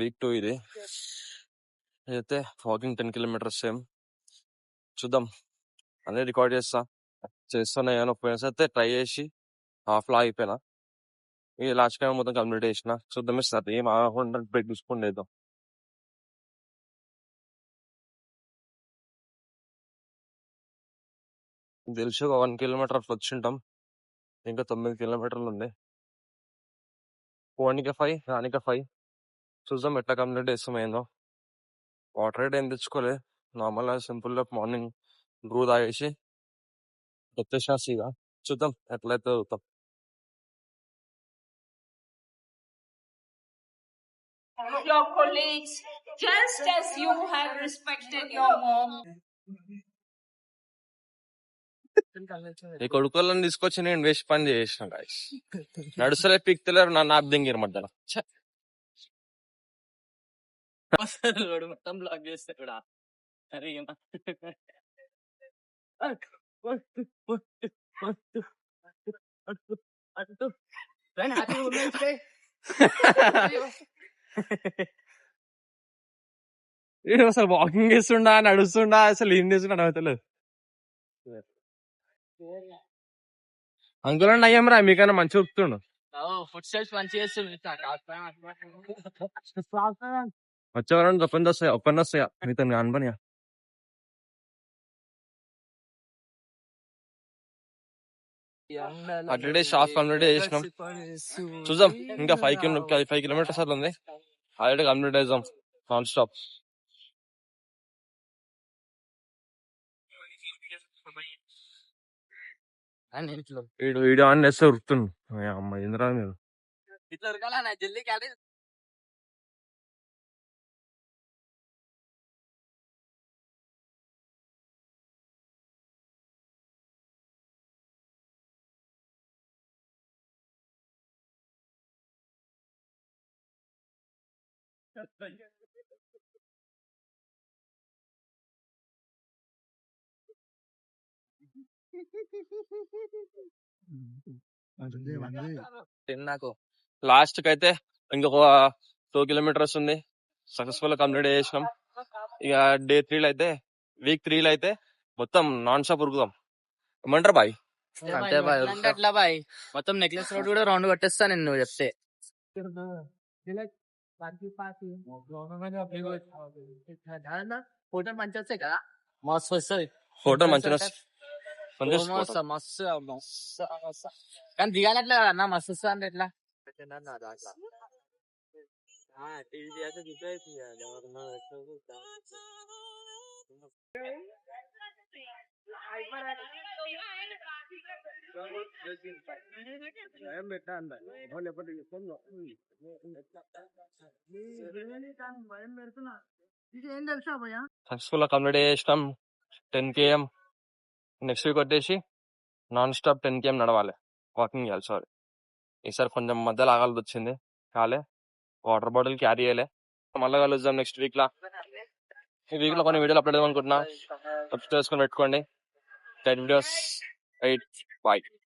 Week 2 ఇది. అయితే walking 10 kilometres same చూద్దాం. అదే రికార్డ్ చేస్తున్నా. ఏమైనా పోయినా అయితే ట్రై చేసి హాఫ్లో అయిపోయినా. ఈ లాస్ట్ టైం మొత్తం కంప్లీట్ చేసిన. చూద్దాం సార్ ఏం ఆగకుండా బ్రేక్ చూసుకుని వేద్దాం. తెలిసి ఒక 1 కిలోమీటర్ అట్లా వచ్చింటాం. ఇంకా 9 కిలోమీటర్లు ఉంది. పోనీకే 5, రానికే 5. చూద్దాం ఎట్లా కంప్లీట్ చేస్తాం ఏందో. వాటర్ అయితే ఏం తెచ్చుకోలే. నార్మల్ సింపుల్ గా మార్నింగ్ బ్రూ తాగేసి వచ్చేసిన సీగా. చూద్దాం ఎట్లయితే అవుతాం. Your colleagues, just as you have respected your mom. ఈ కొడుకులను తీసుకొచ్చి నేను వేస్ట్ పని చేసిన గాయస్. నడుసలే పీక్తలేరు, నన్ను ఆప్ దింగిరు మధ్యలో. మొత్తం బ్లాక్ చేస్తాడు. అరే అసలు వాకింగ్ చేస్తుండా, నడుస్తుండా, అసలు ఏం చేస్తుండా నవ్వుతలేదు. అంకుల్ అయ్యాం రా, మీకన్నా మంచి చెప్తుండు. ఫుడ్ స్టెప్స్ మంచిగా చేస్తుంది. వచ్చేవారండి ఓపెన్ వస్తాయా మీతో కానిపనియా. అట్లే హాఫ్ కంప్లీట్ చేసినాం. చూద్దాం ఇంకా 5 కిలోమీటర్స్ అట్లా ఉంది. ఆల్రెడీ కంప్లీట్ చేద్దాం నాన్ స్టాప్. వీడియో ఆన్ చేస్తే ఉరుకుతుంది. అమ్మ ఇంద్రా మీరు ఇట్లా ఉరకాల జల్దీ క్యారీ. నాకు లాస్ట్ కి అయితే ఇంకొక 2 కిలోమీటర్స్ ఉంది. సక్సెస్ఫుల్ కంప్లీట్ చేసినాం. ఇక డే 3 అయితే వీక్ 3 అయితే మొత్తం నాన్ స్టాప్ ఉరుకుదాం. ఏమంటారు బాయ్? అంతే బాయ్, అట్లా బాయ్. మొత్తం నెక్లెస్ రోడ్ కూడా రౌండ్ కొట్టేస్తా నేను నువ్వు చెప్తే. హోటల్ మంచి వస్తాయి కదా, మస్తు వస్తుంది. హోటల్ మంచిగా మస్తు కానీ దిగాలి అట్లా కదా అన్న, మస్తు వస్తుంది అంటే ఎట్లా. సక్సెస్ఫుల్ కంప్లీట్ చేసినాం. 10 km నెక్స్ట్ వీక్ వచ్చేసి నాన్ స్టాప్ 10 km నడవాలి, వాకింగ్ చేయాలి. సారీ ఈసారి కొంచెం మధ్యలో ఆగాల్సి వచ్చింది. కాలే వాటర్ బాటిల్ క్యారీ చేయలే. మళ్ళీ కలుద్దాం నెక్స్ట్ వీక్ లా. ఈ వీక్ లో కొన్ని వీడియోలు అప్లోడ్ చేయాలనుకుంటున్నా. సబ్స్క్రైబ్ చేసుకొని పెట్టుకోండి. 10 videos. 8 bye.